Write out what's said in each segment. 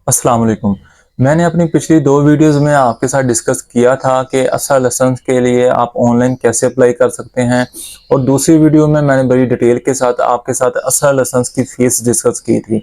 अस्सलाम वालेकुम। मैंने अपनी पिछली 2 वीडियोस में आपके साथ डिस्कस किया था कि असर लाइसेंस के लिए आप ऑनलाइन कैसे अप्लाई कर सकते हैं, और दूसरी वीडियो में मैंने बड़ी डिटेल के साथ आपके साथ असर लाइसेंस की फ़ीस डिस्कस की थी।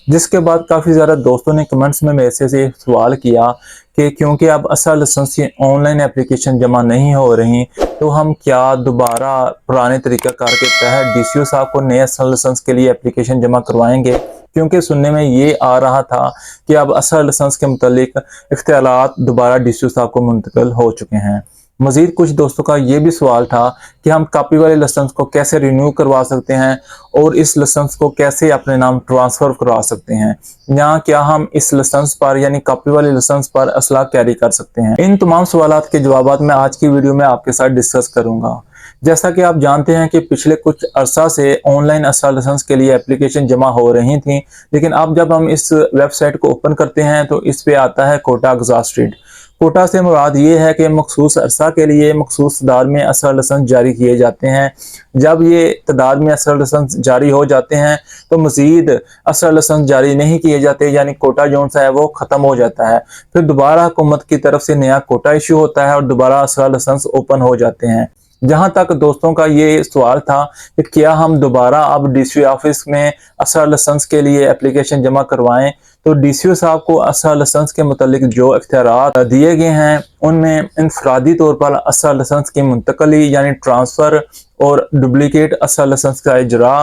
जिसके बाद काफ़ी ज़्यादा दोस्तों ने कमेंट्स में मेरे से ये सवाल किया कि क्योंकि अब असर लाइसेंस की ऑनलाइन एप्लीकेशन जमा नहीं हो रही, तो हम क्या दोबारा पुराने तरीक़ाकार के तहत डीसीओ साहब को नए असर लाइसेंस के लिए एप्लीकेशन जमा करवाएंगे? क्योंकि सुनने में ये आ रहा था कि अब असर लाइसेंस के मुतालिक इख्तियारात दोबारा डीसीओ साहब को मुंतकिल हो चुके हैं। मज़ीद कुछ दोस्तों का ये भी सवाल था कि हम कॉपी वाले लाइसेंस को कैसे रिन्यू करवा सकते हैं और इस लाइसेंस को कैसे अपने नाम ट्रांसफ़र करवा सकते हैं, या क्या हम इस लाइसेंस पर यानी कॉपी वाले लाइसेंस पर असला कैरी कर सकते हैं। इन तमाम सवालात के जवाबात मैं आज की वीडियो में आपके साथ डिस्कस करूंगा। जैसा कि आप जानते हैं कि पिछले कुछ अरसा से ऑनलाइन असला लाइसेंस के लिए एप्लीकेशन जमा हो रही थी, लेकिन अब जब हम इस वेबसाइट को ओपन करते हैं तो इस पे आता है कोटा एग्जॉस्टेड। कोटा से मुराद ये है कि मखसूस अरसा के लिए मखसूस तादाद में असला लाइसेंस जारी किए जाते हैं। जब ये तादाद में असला लाइसेंस जारी हो जाते हैं तो मज़ीद असला लाइसेंस जारी नहीं किए जाते, यानी कोटा जो सा है वो ख़त्म हो जाता है। फिर दोबारा हुकूमत की तरफ से नया कोटा इशू होता है और दोबारा असला लाइसेंस ओपन हो जाते हैं। जहां तक दोस्तों का ये सवाल था कि क्या हम दोबारा अब डीसीओ ऑफिस में असला लाइसेंस के लिए एप्लीकेशन जमा करवाएं, तो डीसीओ साहब को असला लाइसेंस के मुतालिक जो इख्तियारात दिए गए हैं उनमें इनफरादी तौर पर असला लाइसेंस की मुंतकली यानी ट्रांसफ़र और डुप्लीकेट असला लाइसेंस का इजरा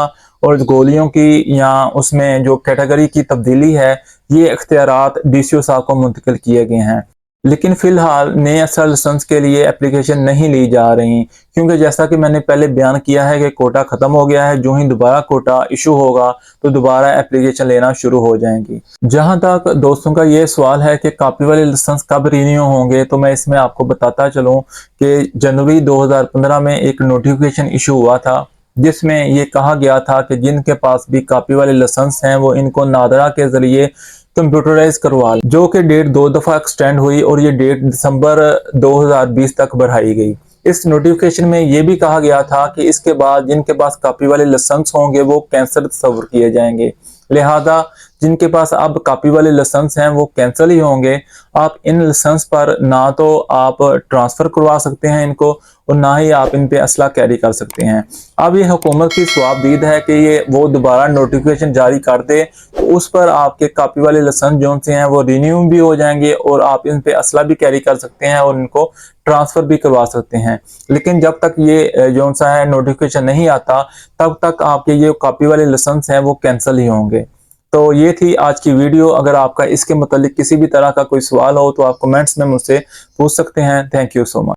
और गोलियों की या उसमें जो कैटेगरी की तब्दीली है, ये इख्तियारात डीसीओ साहब को मुंतकिल किए गए हैं। लेकिन फ़िलहाल नए असला लाइसेंस के लिए एप्लीकेशन नहीं ली जा रही, क्योंकि जैसा कि मैंने पहले बयान किया है कि कोटा ख़त्म हो गया है। जो ही दोबारा कोटा इशू होगा तो दोबारा एप्लीकेशन लेना शुरू हो जाएंगी। जहां तक दोस्तों का ये सवाल है कि कॉपी वाले लाइसेंस कब रिन्यू होंगे, तो मैं इसमें आपको बताता चलूँ कि जनवरी 2015 में एक नोटिफिकेशन इशू हुआ था, जिसमें ये कहा गया था कि जिनके पास भी कॉपी वाले लाइसेंस हैं वो इनको नादरा के ज़रिए कंप्यूटराइज करवा लें, जो कि डेट 2 दफ़ा एक्सटेंड हुई और ये डेट दिसंबर 2020 तक बढ़ाई गई। इस नोटिफिकेशन में ये भी कहा गया था कि इसके बाद जिनके पास कॉपी वाले लाइसेंस होंगे वो कैंसिल तस्वर किए जाएंगे, लिहाजा जिनके पास अब कॉपी वाले लाइसेंस हैं वो कैंसिल ही होंगे। आप इन लाइसेंस पर ना तो आप ट्रांसफ़र करवा सकते हैं इनको और ना ही आप इन पे असला कैरी कर सकते हैं। अब ये हुकूमत की सवाबदीद है कि ये वो दोबारा नोटिफिकेशन जारी कर दे, तो उस पर आपके कॉपी वाले लाइसेंस जो से हैं वो रिन्यू भी हो जाएंगे और आप इन पे असला भी कैरी कर सकते हैं और इनको ट्रांसफ़र भी करवा सकते हैं। लेकिन जब तक ये जो सा है नोटिफिकेशन नहीं आता, तब तक आपके ये कॉपी वाले लाइसेंस हैं वो कैंसिल ही होंगे। तो ये थी आज की वीडियो। अगर आपका इसके मुतालिक किसी भी तरह का कोई सवाल हो तो आप कमेंट्स में मुझसे पूछ सकते हैं। Thank you so much.